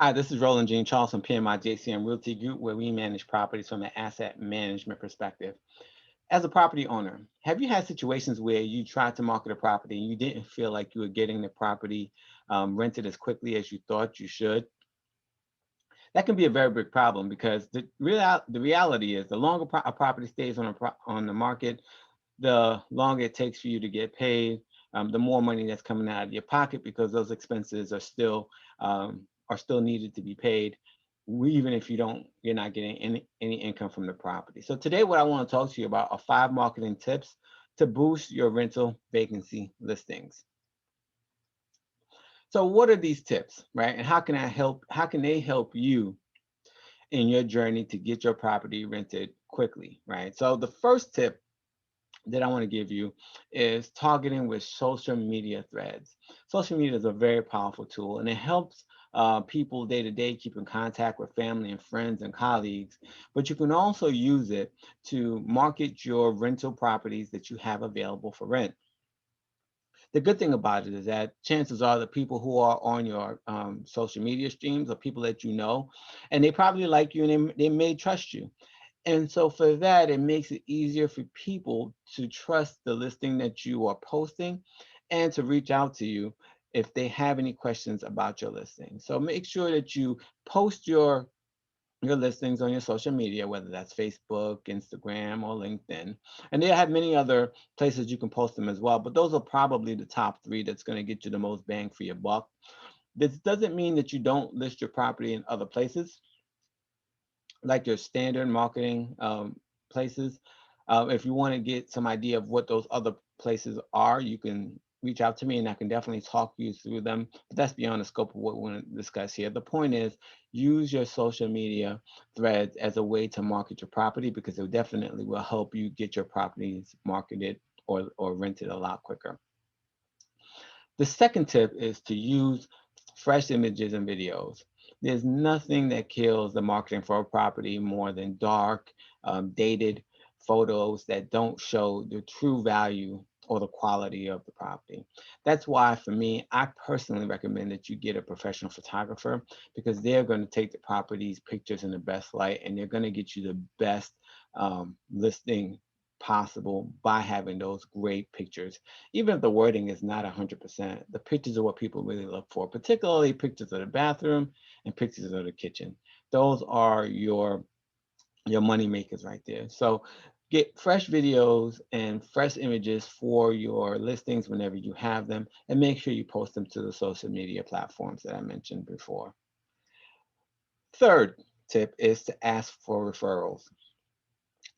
Hi, this is Roland Jean Charles from PMI JCM Realty Group, where we manage properties from an asset management perspective. As a property owner, have you had situations where you tried to market a property and you didn't feel like you were getting the property rented as quickly as you thought you should? That can be a very big problem because the reality is the longer a property stays on the market, the longer it takes for you to get paid, the more money that's coming out of your pocket because those expenses are still needed to be paid, even if you're not getting any income from the property. So today, what I want to talk to you about are 5 marketing tips to boost your rental vacancy listings. So, what are these tips, right? And how can I help? How can they help you in your journey to get your property rented quickly, right? So, the first tip that I want to give you is targeting with social media threads. Social media is a very powerful tool and it helps people day to day keep in contact with family and friends and colleagues. But you can also use it to market your rental properties that you have available for rent. The good thing about it is that chances are the people who are on your social media streams are people that you know, and they probably like you and they may trust you. And so for that, it makes it easier for people to trust the listing that you are posting and to reach out to you if they have any questions about your listing. So make sure that you post your listings on your social media, whether that's Facebook, Instagram, or LinkedIn. And they have many other places you can post them as well, but those are probably the top three that's going to get you the most bang for your buck. This doesn't mean that you don't list your property in other places like your standard marketing places. If you want to get some idea of what those other places are, you can reach out to me and I can definitely talk you through them. But that's beyond the scope of what we want to discuss here. The point is use your social media threads as a way to market your property because it definitely will help you get your properties marketed or rented a lot quicker. The second tip is to use fresh images and videos. There's nothing that kills the marketing for a property more than dark, dated photos that don't show the true value or the quality of the property. That's why, for me, I personally recommend that you get a professional photographer because they're going to take the property's pictures in the best light and they're going to get you the best listing possible by having those great pictures. Even if the wording is not 100%, the pictures are what people really look for, particularly pictures of the bathroom and pictures of the kitchen. Those are your money makers right there. So get fresh videos and fresh images for your listings whenever you have them, and make sure you post them to the social media platforms that I mentioned before. Third tip is to ask for referrals.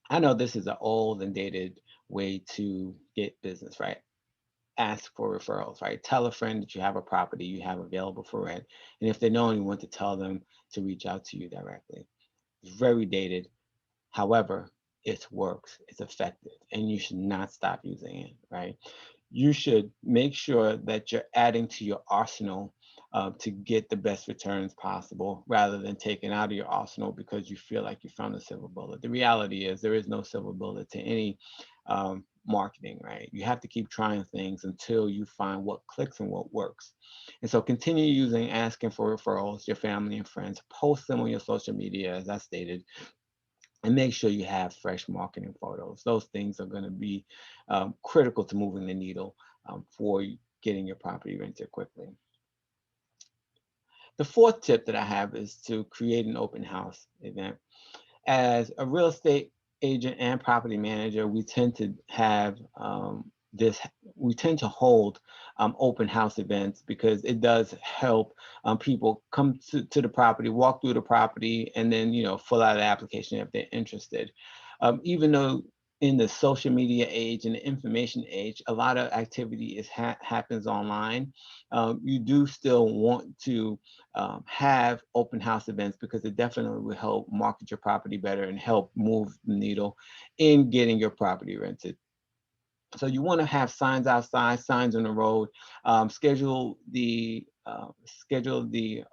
I know this is an old and dated way to get business, right? Ask for referrals, right? Tell a friend that you have a property you have available for rent. And if they know anyone, to tell them to reach out to you directly. It's very dated. However, it works, it's effective, and you should not stop using it, right? You should make sure that you're adding to your arsenal to get the best returns possible rather than taking out of your arsenal because you feel like you found a silver bullet. The reality is there is no silver bullet to any marketing, right? You have to keep trying things until you find what clicks and what works. And so continue using asking for referrals, your family and friends, post them on your social media, as I stated, and make sure you have fresh marketing photos. Those things are going to be critical to moving the needle for getting your property rented quickly. The fourth tip that I have is to create an open house event. As a real estate agent and property manager, we tend to have we tend to hold open house events because it does help people come to the property, walk through the property, and then fill out an application if they're interested. Even though in the social media age and the information age, a lot of activity happens online. You do still want to have open house events because it definitely will help market your property better and help move the needle in getting your property rented. So you want to have signs outside, signs on the road. Schedule the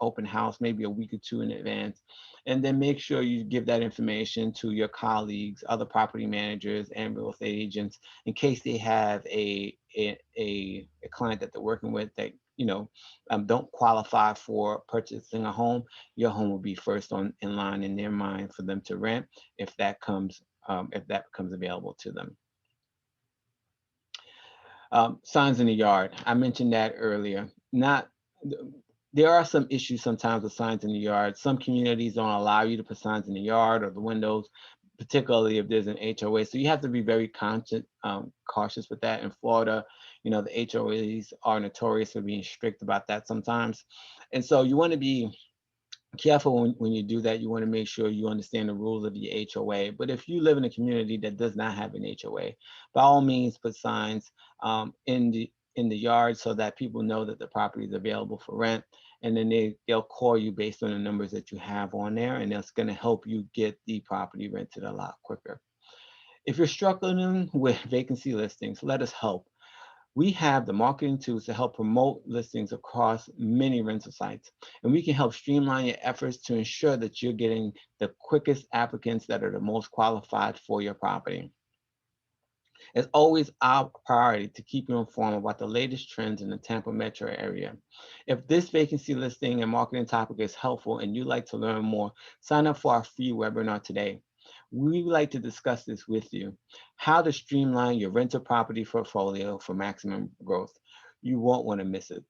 open house maybe a week or two in advance, and then make sure you give that information to your colleagues, other property managers, and real estate agents in case they have a client that they're working with that don't qualify for purchasing a home, your home will be first on in line in their mind for them to rent if that becomes available to them. Signs in the yard. I mentioned that earlier. Not There are some issues sometimes with signs in the yard. Some communities don't allow you to put signs in the yard or the windows, particularly if there's an HOA. So you have to be very cautious with that. In Florida, the HOAs are notorious for being strict about that sometimes. And so you want to be careful when you do that. You want to make sure you understand the rules of the HOA. But if you live in a community that does not have an HOA, by all means, put signs in the yard so that people know that the property is available for rent. And then they'll call you based on the numbers that you have on there, and that's going to help you get the property rented a lot quicker. If you're struggling with vacancy listings, let us help. We have the marketing tools to help promote listings across many rental sites, and we can help streamline your efforts to ensure that you're getting the quickest applicants that are the most qualified for your property. It's always our priority to keep you informed about the latest trends in the Tampa metro area. If this vacancy listing and marketing topic is helpful and you'd like to learn more, sign up for our free webinar today. We would like to discuss this with you, how to streamline your rental property portfolio for maximum growth. You won't want to miss it.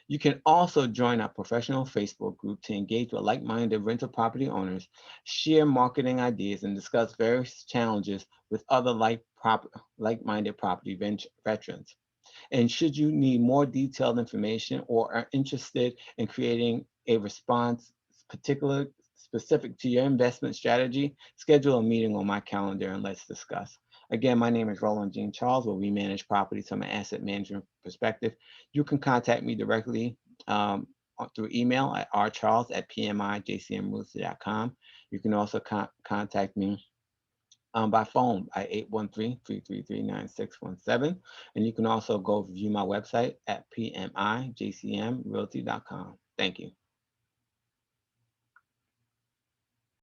You can also join our professional Facebook group to engage with like-minded rental property owners, share marketing ideas, and discuss various challenges with other like-minded property veterans. And should you need more detailed information or are interested in creating a response specific to your investment strategy, schedule a meeting on my calendar and let's discuss. Again, my name is Roland Jean Charles, where we manage properties from an asset management perspective. You can contact me directly through email at rcharles@pmijcmrealty.com. You can also contact me by phone at 813-333-9617. And you can also go view my website at pmijcmrealty.com. Thank you.